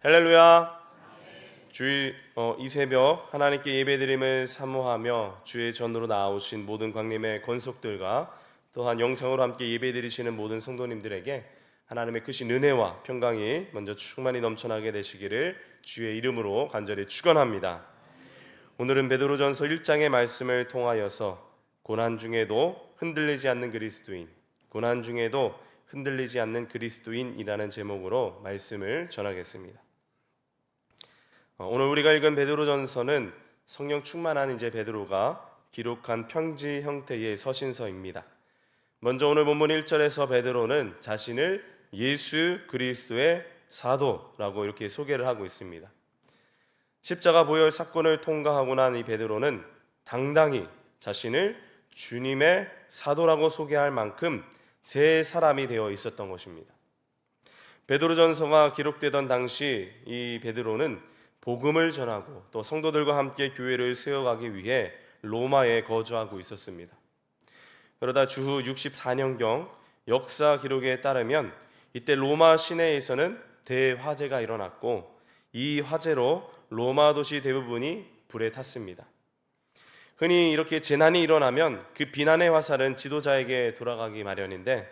할렐루야. 이 새벽 하나님께 예배드림을 사모하며 주의 전으로 나오신 모든 광림의 권속들과 또한 영상으로 함께 예배드리시는 모든 성도님들에게 하나님의 크신 은혜와 평강이 먼저 충만히 넘쳐나게 되시기를 주의 이름으로 간절히 축원합니다. 오늘은 베드로전서 1장의 말씀을 통하여서 고난 중에도 흔들리지 않는 그리스도인, 고난 중에도 흔들리지 않는 그리스도인이라는 제목으로 말씀을 전하겠습니다. 오늘 우리가 읽은 베드로전서는 성령 충만한 베드로가 기록한 편지 형태의 서신서입니다. 먼저 오늘 본문 1절에서 베드로는 자신을 예수 그리스도의 사도라고 이렇게 소개를 하고 있습니다. 십자가 보혈 사건을 통과하고 난 이 베드로는 당당히 자신을 주님의 사도라고 소개할 만큼 새 사람이 되어 있었던 것입니다. 베드로전서가 기록되던 당시 이 베드로는 복음을 전하고 또 성도들과 함께 교회를 세워가기 위해 로마에 거주하고 있었습니다. 그러다 주후 64년경 역사 기록에 따르면 이때 로마 시내에서는 대화재가 일어났고 이 화재로 로마 도시 대부분이 불에 탔습니다. 흔히 이렇게 재난이 일어나면 그 비난의 화살은 지도자에게 돌아가기 마련인데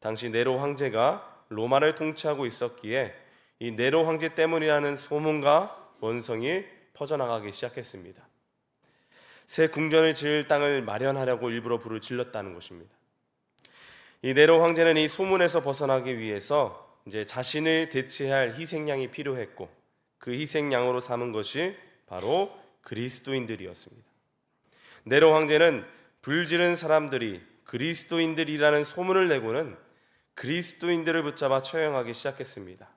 당시 네로 황제가 로마를 통치하고 있었기에 이 네로 황제 때문이라는 소문과 원성이 퍼져나가기 시작했습니다. 새 궁전을 지을 땅을 마련하려고 일부러 불을 질렀다는 것입니다. 이 네로 황제는 이 소문에서 벗어나기 위해서 자신을 대체할 희생양이 필요했고 그 희생양으로 삼은 것이 바로 그리스도인들이었습니다. 네로 황제는 불지른 사람들이 그리스도인들이라는 소문을 내고는 그리스도인들을 붙잡아 처형하기 시작했습니다.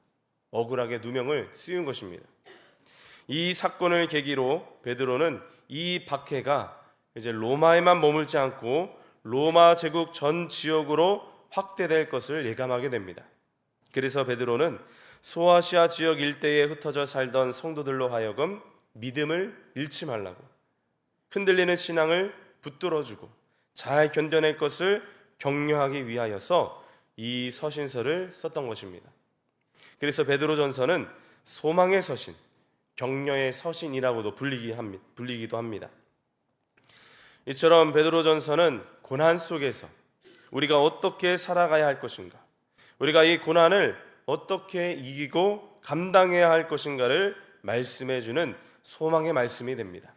억울하게 누명을 씌운 것입니다. 이 사건을 계기로 베드로는 이 박해가 로마에만 머물지 않고 로마 제국 전 지역으로 확대될 것을 예감하게 됩니다. 그래서 베드로는 소아시아 지역 일대에 흩어져 살던 성도들로 하여금 믿음을 잃지 말라고, 흔들리는 신앙을 붙들어주고 잘 견뎌낼 것을 격려하기 위하여서 이 서신서를 썼던 것입니다. 그래서 베드로전서는 소망의 서신, 격려의 서신이라고도 불리기도 합니다. 이처럼 베드로전서는 고난 속에서 우리가 어떻게 살아가야 할 것인가, 우리가 이 고난을 어떻게 이기고 감당해야 할 것인가를 말씀해주는 소망의 말씀이 됩니다.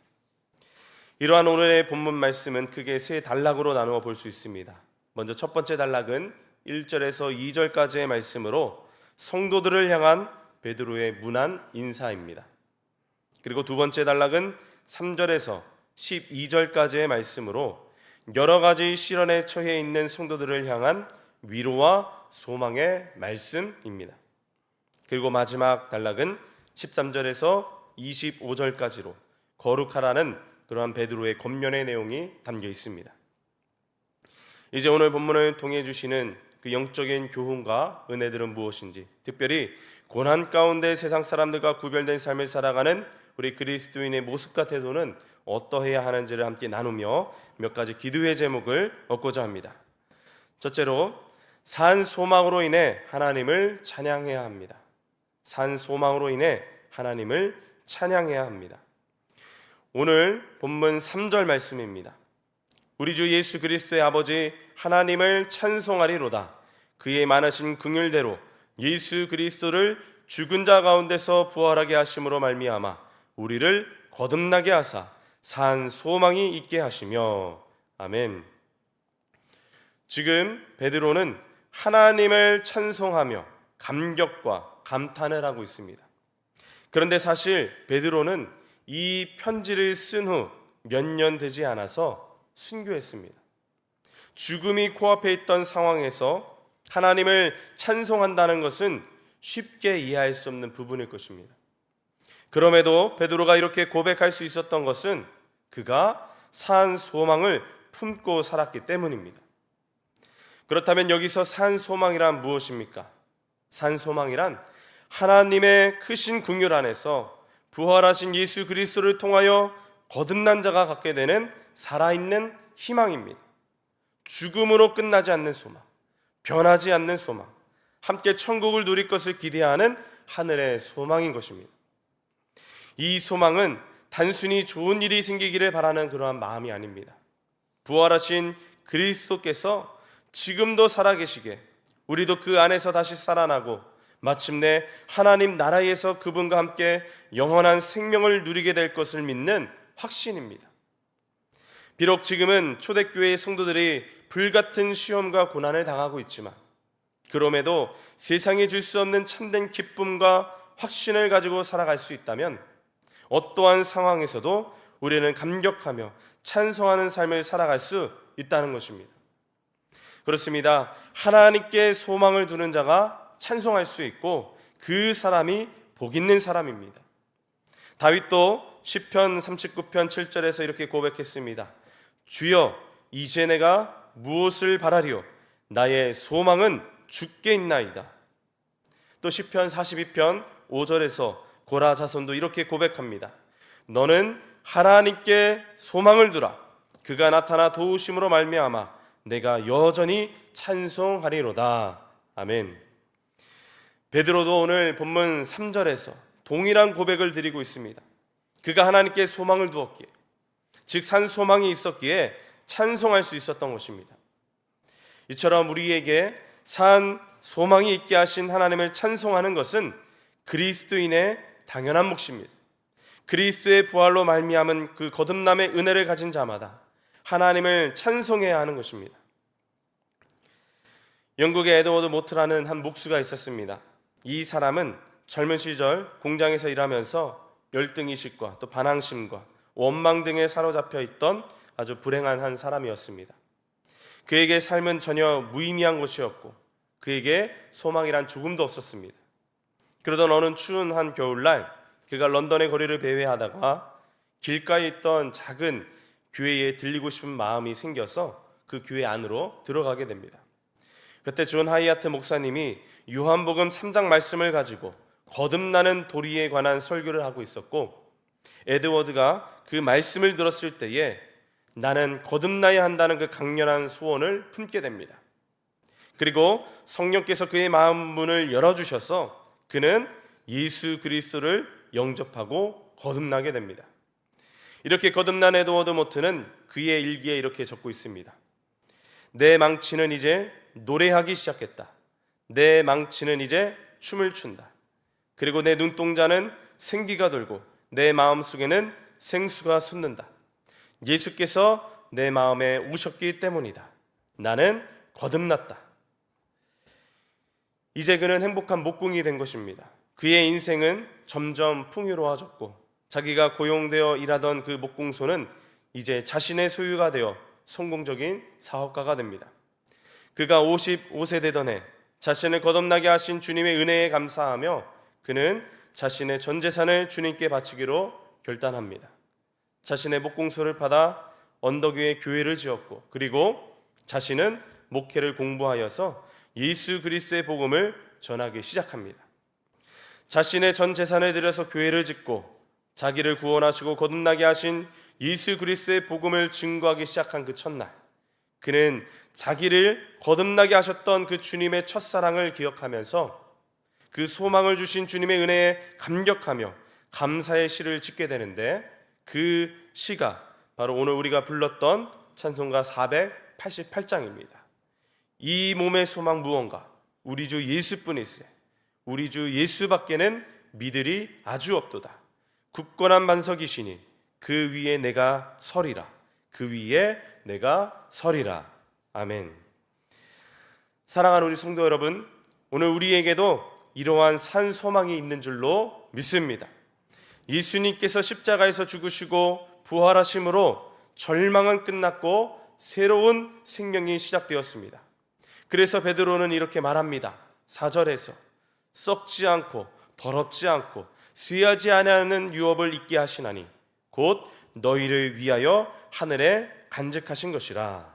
이러한 오늘의 본문 말씀은 크게 세 단락으로 나누어 볼 수 있습니다. 먼저 첫 번째 단락은 1절에서 2절까지의 말씀으로 성도들을 향한 베드로의 문안 인사입니다. 그리고 두 번째 단락은 3절에서 12절까지의 말씀으로 여러 가지 시련에 처해 있는 성도들을 향한 위로와 소망의 말씀입니다. 그리고 마지막 단락은 13절에서 25절까지로 거룩하라는 그러한 베드로의 권면의 내용이 담겨 있습니다. 이제 오늘 본문을 통해 주시는 그 영적인 교훈과 은혜들은 무엇인지, 특별히 고난 가운데 세상 사람들과 구별된 삶을 살아가는 우리 그리스도인의 모습과 태도는 어떠해야 하는지를 함께 나누며 몇 가지 기도의 제목을 얻고자 합니다. 첫째로, 산 소망으로 인해 하나님을 찬양해야 합니다. 산 소망으로 인해 하나님을 찬양해야 합니다. 오늘 본문 3절 말씀입니다. 우리 주 예수 그리스도의 아버지 하나님을 찬송하리로다. 그의 많으신 긍휼대로 예수 그리스도를 죽은 자 가운데서 부활하게 하심으로 말미암아 우리를 거듭나게 하사 산 소망이 있게 하시며. 아멘. 지금 베드로는 하나님을 찬송하며 감격과 감탄을 하고 있습니다. 그런데 사실 베드로는 이 편지를 쓴 후 몇 년 되지 않아서 순교했습니다. 죽음이 코앞에 있던 상황에서 하나님을 찬송한다는 것은 쉽게 이해할 수 없는 부분일 것입니다. 그럼에도 베드로가 이렇게 고백할 수 있었던 것은 그가 산 소망을 품고 살았기 때문입니다. 그렇다면 여기서 산 소망이란 무엇입니까? 산 소망이란 하나님의 크신 긍휼 안에서 부활하신 예수 그리스도를 통하여 거듭난 자가 갖게 되는 살아있는 희망입니다. 죽음으로 끝나지 않는 소망, 변하지 않는 소망, 함께 천국을 누릴 것을 기대하는 하늘의 소망인 것입니다. 이 소망은 단순히 좋은 일이 생기기를 바라는 그러한 마음이 아닙니다. 부활하신 그리스도께서 지금도 살아계시게 우리도 그 안에서 다시 살아나고 마침내 하나님 나라에서 그분과 함께 영원한 생명을 누리게 될 것을 믿는 확신입니다. 비록 지금은 초대교회의 성도들이 불같은 시험과 고난을 당하고 있지만 그럼에도 세상에 줄 수 없는 참된 기쁨과 확신을 가지고 살아갈 수 있다면 어떠한 상황에서도 우리는 감격하며 찬송하는 삶을 살아갈 수 있다는 것입니다. 그렇습니다. 하나님께 소망을 두는 자가 찬송할 수 있고 그 사람이 복 있는 사람입니다. 다윗도 시편 39편 7절에서 이렇게 고백했습니다. 주여, 이제 내가 무엇을 바라리요? 나의 소망은 주께 있나이다. 또 시편 42편 5절에서 고라 자손도 이렇게 고백합니다. 너는 하나님께 소망을 두라. 그가 나타나 도우심으로 말미암아 내가 여전히 찬송하리로다. 아멘. 베드로도 오늘 본문 3절에서 동일한 고백을 드리고 있습니다. 그가 하나님께 소망을 두었기에, 즉 산 소망이 있었기에 찬송할 수 있었던 것입니다. 이처럼 우리에게 산 소망이 있게 하신 하나님을 찬송하는 것은 그리스도인의 당연한 몫입니다. 그리스도의 부활로 말미암은 그 거듭남의 은혜를 가진 자마다 하나님을 찬송해야 하는 것입니다. 영국의 에드워드 모트라는 한 목수가 있었습니다. 이 사람은 젊은 시절 공장에서 일하면서 열등의식과 또 반항심과 원망 등에 사로잡혀 있던 아주 불행한 한 사람이었습니다. 그에게 삶은 전혀 무의미한 것이었고 그에게 소망이란 조금도 없었습니다. 그러던 어느 추운 한 겨울날 그가 런던의 거리를 배회하다가 길가에 있던 작은 교회에 들리고 싶은 마음이 생겨서 그 교회 안으로 들어가게 됩니다. 그때 존 하이아트 목사님이 요한복음 3장 말씀을 가지고 거듭나는 도리에 관한 설교를 하고 있었고 에드워드가 그 말씀을 들었을 때에 나는 거듭나야 한다는 그 강렬한 소원을 품게 됩니다. 그리고 성령께서 그의 마음 문을 열어주셔서 그는 예수 그리스도를 영접하고 거듭나게 됩니다. 이렇게 거듭난 에드워드 모트는 그의 일기에 이렇게 적고 있습니다. 내 망치는 이제 노래하기 시작했다. 내 망치는 이제 춤을 춘다. 그리고 내 눈동자는 생기가 돌고 내 마음속에는 생수가 솟는다. 예수께서 내 마음에 오셨기 때문이다. 나는 거듭났다. 이제 그는 행복한 목공이 된 것입니다. 그의 인생은 점점 풍요로워졌고 자기가 고용되어 일하던 그 목공소는 이제 자신의 소유가 되어 성공적인 사업가가 됩니다. 그가 55세 되던 해 자신을 거듭나게 하신 주님의 은혜에 감사하며 그는 자신의 전 재산을 주님께 바치기로 결단합니다. 자신의 목공소를 받아 언덕 위에 교회를 지었고 그리고 자신은 목회를 공부하여서 예수 그리스도의 복음을 전하기 시작합니다. 자신의 전 재산을 들여서 교회를 짓고 자기를 구원하시고 거듭나게 하신 예수 그리스도의 복음을 증거하기 시작한 그 첫날, 그는 자기를 거듭나게 하셨던 그 주님의 첫사랑을 기억하면서 그 소망을 주신 주님의 은혜에 감격하며 감사의 시를 짓게 되는데 그 시가 바로 오늘 우리가 불렀던 찬송가 488장입니다. 이 몸의 소망 무언가 우리 주 예수뿐이세. 우리 주 예수밖에는 믿으리 아주 없도다. 굳건한 반석이시니 그 위에 내가 서리라. 그 위에 내가 서리라. 아멘. 사랑하는 우리 성도 여러분, 오늘 우리에게도 이러한 산 소망이 있는 줄로 믿습니다. 예수님께서 십자가에서 죽으시고 부활하심으로 절망은 끝났고 새로운 생명이 시작되었습니다. 그래서 베드로는 이렇게 말합니다. 4절에서 썩지 않고 더럽지 않고 쇠하지 아니하는 유업을 잊게 하시나니 곧 너희를 위하여 하늘에 간직하신 것이라.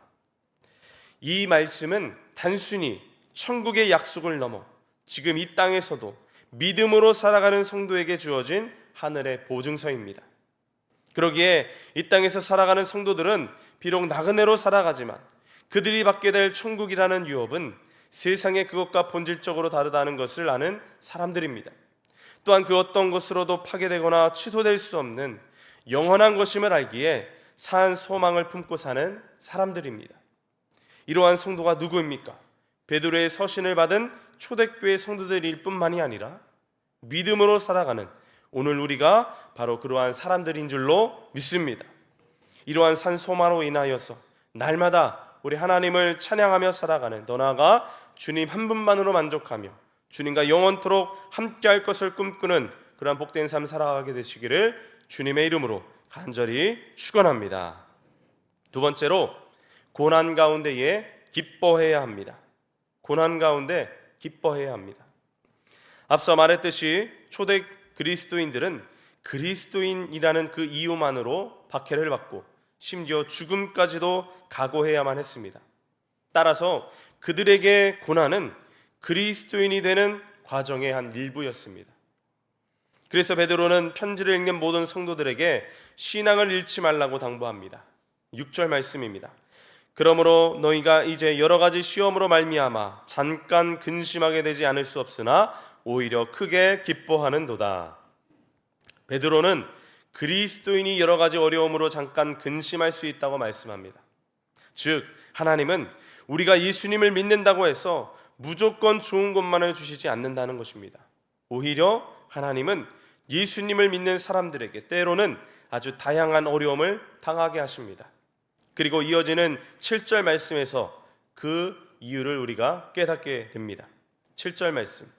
이 말씀은 단순히 천국의 약속을 넘어 지금 이 땅에서도 믿음으로 살아가는 성도에게 주어진 하늘의 보증서입니다. 그러기에 이 땅에서 살아가는 성도들은 비록 나그네로 살아가지만 그들이 받게 될 천국이라는 유업은 세상의 그것과 본질적으로 다르다는 것을 아는 사람들입니다. 또한 그 어떤 것으로도 파괴되거나 취소될 수 없는 영원한 것임을 알기에 산 소망을 품고 사는 사람들입니다. 이러한 성도가 누구입니까? 베드로의 서신을 받은 초대교회 성도들일 뿐만이 아니라 믿음으로 살아가는 오늘 우리가 바로 그러한 사람들인 줄로 믿습니다. 이러한 산 소망으로 인하여서 날마다 우리 하나님을 찬양하며 살아가는, 더 나아가 주님 한 분만으로 만족하며 주님과 영원토록 함께할 것을 꿈꾸는 그러한 복된 삶 살아가게 되시기를 주님의 이름으로 간절히 축원합니다. 두 번째로, 고난 가운데에 기뻐해야 합니다. 고난 가운데 기뻐해야 합니다. 앞서 말했듯이 초대 그리스도인들은 그리스도인이라는 그 이유만으로 박해를 받고 심지어 죽음까지도 각오해야만 했습니다. 따라서 그들에게 고난은 그리스도인이 되는 과정의 한 일부였습니다. 그래서 베드로는 편지를 읽는 모든 성도들에게 신앙을 잃지 말라고 당부합니다. 6절 말씀입니다. 그러므로 너희가 이제 여러 가지 시험으로 말미암아 잠깐 근심하게 되지 않을 수 없으나 오히려 크게 기뻐하는도다. 베드로는 그리스도인이 여러 가지 어려움으로 잠깐 근심할 수 있다고 말씀합니다. 즉, 하나님은 우리가 예수님을 믿는다고 해서 무조건 좋은 것만을 주시지 않는다는 것입니다. 오히려 하나님은 예수님을 믿는 사람들에게 때로는 아주 다양한 어려움을 당하게 하십니다. 그리고 이어지는 7절 말씀에서 그 이유를 우리가 깨닫게 됩니다. 7절 말씀.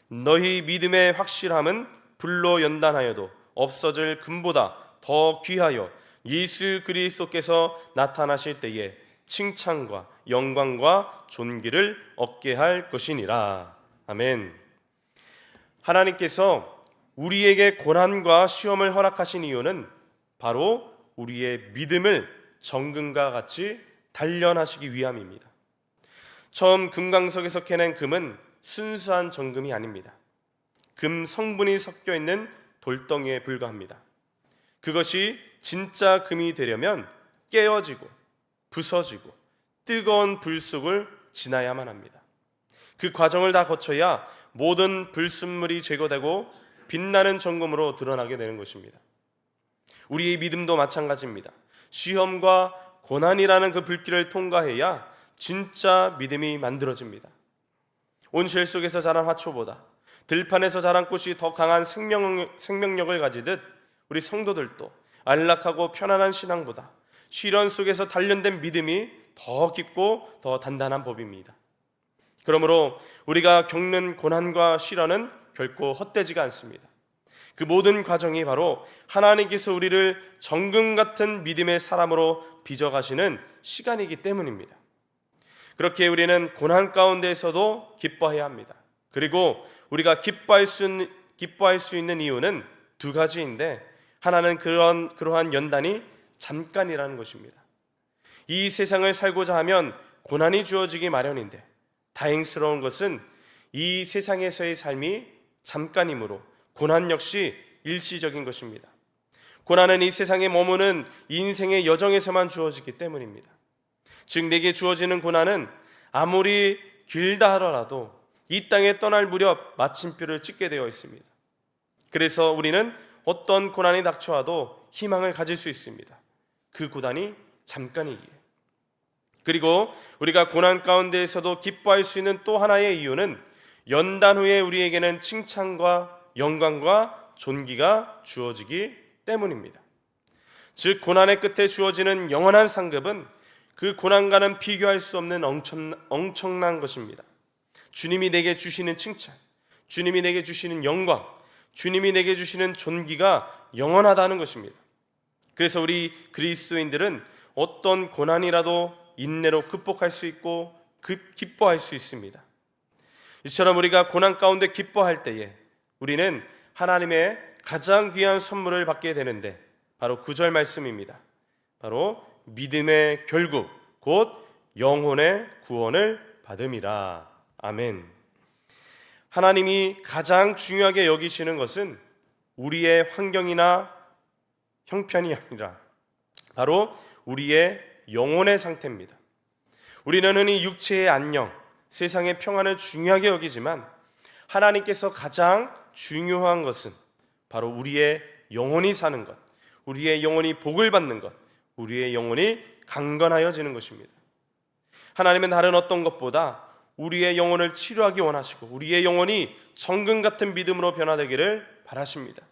너희 믿음의 확실함은 불로 연단하여도 없어질 금보다 더 귀하여 예수 그리스도께서 나타나실 때에 칭찬과 영광과 존귀를 얻게 할 것이니라. 아멘. 하나님께서 우리에게 고난과 시험을 허락하신 이유는 바로 우리의 믿음을 정금과 같이 단련하시기 위함입니다. 처음 금강석에서 캐낸 금은 순수한 정금이 아닙니다. 금 성분이 섞여 있는 돌덩이에 불과합니다. 그것이 진짜 금이 되려면 깨어지고 부서지고 뜨거운 불 속을 지나야만 합니다. 그 과정을 다 거쳐야 모든 불순물이 제거되고 빛나는 정금으로 드러나게 되는 것입니다. 우리의 믿음도 마찬가지입니다. 시험과 고난이라는 그 불길을 통과해야 진짜 믿음이 만들어집니다. 온실 속에서 자란 화초보다 들판에서 자란 꽃이 더 강한 생명력을 가지듯 우리 성도들도 안락하고 편안한 신앙보다 시련 속에서 단련된 믿음이 더 깊고 더 단단한 법입니다. 그러므로 우리가 겪는 고난과 시련은 결코 헛되지가 않습니다. 그 모든 과정이 바로 하나님께서 우리를 정금 같은 믿음의 사람으로 빚어가시는 시간이기 때문입니다. 그렇게 우리는 고난 가운데에서도 기뻐해야 합니다. 그리고 우리가 기뻐할 수 있는 이유는 두 가지인데, 하나는 그러한 연단이 잠깐이라는 것입니다. 이 세상을 살고자 하면 고난이 주어지기 마련인데, 다행스러운 것은 이 세상에서의 삶이 잠깐이므로 고난 역시 일시적인 것입니다. 고난은 이 세상에 머무는 인생의 여정에서만 주어지기 때문입니다. 즉, 내게 주어지는 고난은 아무리 길다 하더라도 이 땅에 떠날 무렵 마침표를 찍게 되어 있습니다. 그래서 우리는 어떤 고난이 닥쳐와도 희망을 가질 수 있습니다. 그 고난이 잠깐이기에. 그리고 우리가 고난 가운데에서도 기뻐할 수 있는 또 하나의 이유는 연단 후에 우리에게는 칭찬과 영광과 존귀가 주어지기 때문입니다. 즉, 고난의 끝에 주어지는 영원한 상급은 그 고난과는 비교할 수 없는 엄청난 것입니다. 주님이 내게 주시는 칭찬, 주님이 내게 주시는 영광, 주님이 내게 주시는 존귀가 영원하다는 것입니다. 그래서 우리 그리스도인들은 어떤 고난이라도 인내로 극복할 수 있고 기뻐할 수 있습니다. 이처럼 우리가 고난 가운데 기뻐할 때에 우리는 하나님의 가장 귀한 선물을 받게 되는데, 바로 9절 말씀입니다. 바로 믿음의 결국 곧 영혼의 구원을 받음이라. 아멘. 하나님이 가장 중요하게 여기시는 것은 우리의 환경이나 형편이 아니라 바로 우리의 영혼의 상태입니다. 우리는 흔히 육체의 안녕, 세상의 평안을 중요하게 여기지만 하나님께서 가장 중요한 것은 바로 우리의 영혼이 사는 것, 우리의 영혼이 복을 받는 것, 우리의 영혼이 강건하여지는 것입니다. 하나님은 다른 어떤 것보다 우리의 영혼을 치료하기 원하시고 우리의 영혼이 정금 같은 믿음으로 변화되기를 바라십니다.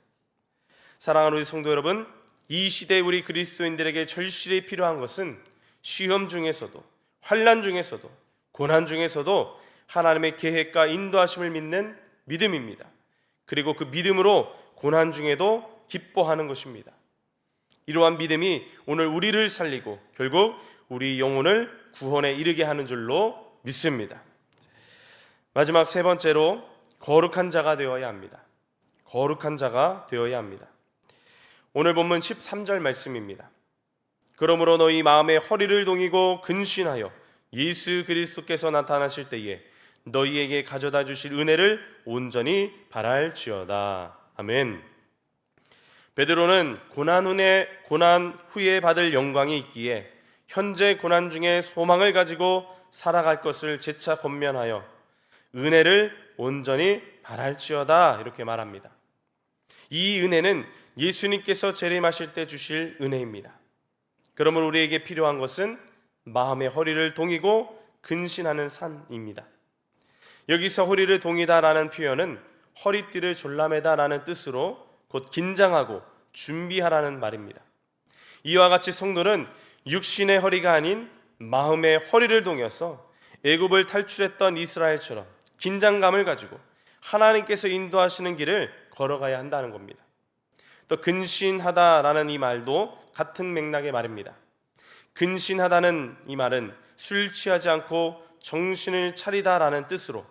사랑하는 우리 성도 여러분, 이 시대에 우리 그리스도인들에게 절실히 필요한 것은 시험 중에서도, 환난 중에서도, 고난 중에서도 하나님의 계획과 인도하심을 믿는 믿음입니다. 그리고 그 믿음으로 고난 중에도 기뻐하는 것입니다. 이러한 믿음이 오늘 우리를 살리고 결국 우리 영혼을 구원에 이르게 하는 줄로 믿습니다. 마지막 세 번째로 거룩한 자가 되어야 합니다. 거룩한 자가 되어야 합니다. 오늘 본문 13절 말씀입니다. 그러므로 너희 마음의 허리를 동이고 근신하여 예수 그리스도께서 나타나실 때에 너희에게 가져다 주실 은혜를 온전히 바랄지어다. 아멘. 베드로는 고난 후에 받을 영광이 있기에 현재 고난 중에 소망을 가지고 살아갈 것을 재차 권면하여 은혜를 온전히 바랄지어다 이렇게 말합니다. 이 은혜는 예수님께서 재림하실 때 주실 은혜입니다. 그러므로 우리에게 필요한 것은 마음의 허리를 동이고 근신하는 삶입니다. 여기서 허리를 동이다라는 표현은 허리띠를 졸라매다라는 뜻으로 곧 긴장하고 준비하라는 말입니다. 이와 같이 성도는 육신의 허리가 아닌 마음의 허리를 동여서 애굽을 탈출했던 이스라엘처럼 긴장감을 가지고 하나님께서 인도하시는 길을 걸어가야 한다는 겁니다. 또 근신하다라는 이 말도 같은 맥락의 말입니다. 근신하다는 이 말은 술 취하지 않고 정신을 차리다라는 뜻으로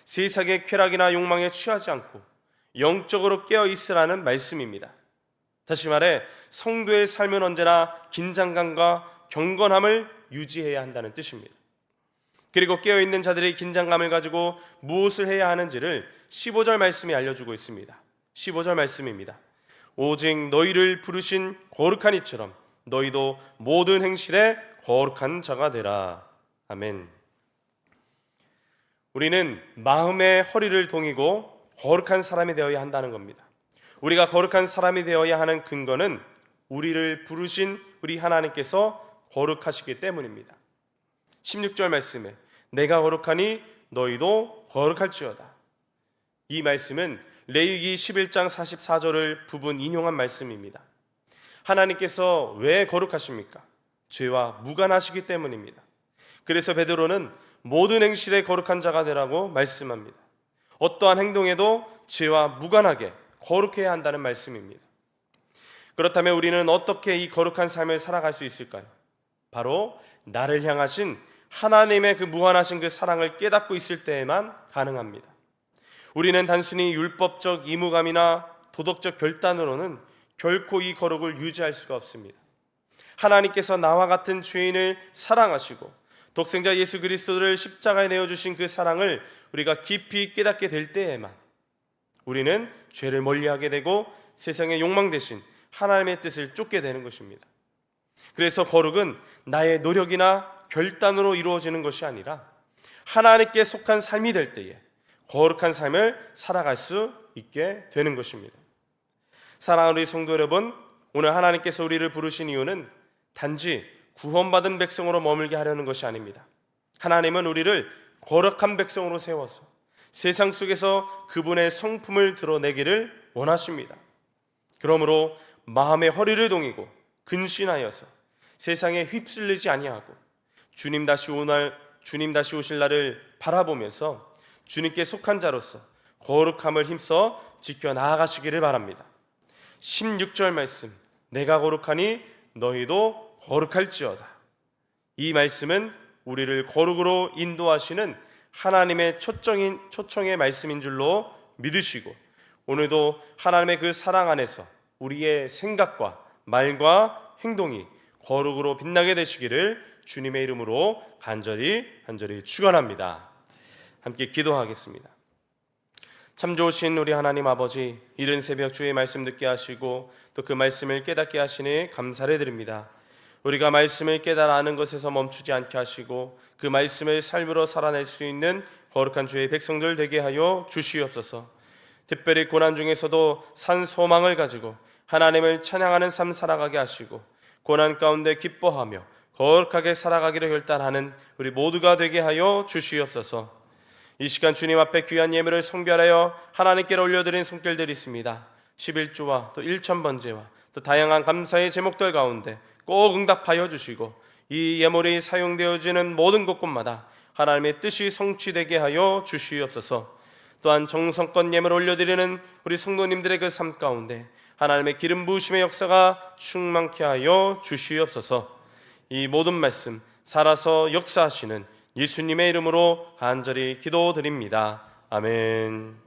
세상의 쾌락이나 욕망에 취하지 않고 영적으로 깨어 있으라는 말씀입니다. 다시 말해 성도의 삶은 언제나 긴장감과 경건함을 유지해야 한다는 뜻입니다. 그리고 깨어있는 자들이 긴장감을 가지고 무엇을 해야 하는지를 15절 말씀이 알려주고 있습니다. 15절 말씀입니다. 오직 너희를 부르신 거룩한 이처럼 너희도 모든 행실에 거룩한 자가 되라. 아멘. 우리는 마음의 허리를 동이고 거룩한 사람이 되어야 한다는 겁니다. 우리가 거룩한 사람이 되어야 하는 근거는 우리를 부르신 우리 하나님께서 거룩하시기 때문입니다. 16절 말씀에 내가 거룩하니 너희도 거룩할지어다. 이 말씀은 레위기 11장 44절을 부분 인용한 말씀입니다. 하나님께서 왜 거룩하십니까? 죄와 무관하시기 때문입니다. 그래서 베드로는 모든 행실에 거룩한 자가 되라고 말씀합니다. 어떠한 행동에도 죄와 무관하게 거룩해야 한다는 말씀입니다. 그렇다면 우리는 어떻게 이 거룩한 삶을 살아갈 수 있을까요? 바로 나를 향하신 하나님의 그 무한하신 그 사랑을 깨닫고 있을 때에만 가능합니다. 우리는 단순히 율법적 의무감이나 도덕적 결단으로는 결코 이 거룩을 유지할 수가 없습니다. 하나님께서 나와 같은 죄인을 사랑하시고 독생자 예수 그리스도를 십자가에 내어주신 그 사랑을 우리가 깊이 깨닫게 될 때에만 우리는 죄를 멀리하게 되고 세상의 욕망 대신 하나님의 뜻을 쫓게 되는 것입니다. 그래서 거룩은 나의 노력이나 결단으로 이루어지는 것이 아니라 하나님께 속한 삶이 될 때에 거룩한 삶을 살아갈 수 있게 되는 것입니다. 사랑하는 우리 성도 여러분, 오늘 하나님께서 우리를 부르신 이유는 단지 구원받은 백성으로 머물게 하려는 것이 아닙니다. 하나님은 우리를 거룩한 백성으로 세워서 세상 속에서 그분의 성품을 드러내기를 원하십니다. 그러므로 마음의 허리를 동이고 근신하여서 세상에 휩쓸리지 아니하고 주님 다시 오실 날을 바라보면서 주님께 속한 자로서 거룩함을 힘써 지켜 나아가시기를 바랍니다. 16절 말씀, 내가 거룩하니 너희도 거룩할지어다. 이 말씀은 우리를 거룩으로 인도하시는 하나님의 초청의 말씀인 줄로 믿으시고 오늘도 하나님의 그 사랑 안에서 우리의 생각과 말과 행동이 거룩으로 빛나게 되시기를 주님의 이름으로 간절히 축원합니다. 함께 기도하겠습니다. 참 좋으신 우리 하나님 아버지, 이른 새벽 주의 말씀 듣게 하시고 또 그 말씀을 깨닫게 하시니 감사를 드립니다. 우리가 말씀을 깨달아 아는 것에서 멈추지 않게 하시고 그 말씀을 삶으로 살아낼 수 있는 거룩한 주의 백성들 되게 하여 주시옵소서. 특별히 고난 중에서도 산 소망을 가지고 하나님을 찬양하는 삶 살아가게 하시고 고난 가운데 기뻐하며 거룩하게 살아가기를 결단하는 우리 모두가 되게 하여 주시옵소서. 이 시간 주님 앞에 귀한 예물을 성별하여 하나님께 올려드린 손길들이 있습니다. 11조와 또 1,000번제와 또 다양한 감사의 제목들 가운데 꼭 응답하여 주시고 이 예물이 사용되어지는 모든 곳곳마다 하나님의 뜻이 성취되게 하여 주시옵소서. 또한 정성껏 예물 올려드리는 우리 성도님들의 그 삶 가운데 하나님의 기름 부으심의 역사가 충만케 하여 주시옵소서. 이 모든 말씀 살아서 역사하시는 예수님의 이름으로 간절히 기도드립니다. 아멘.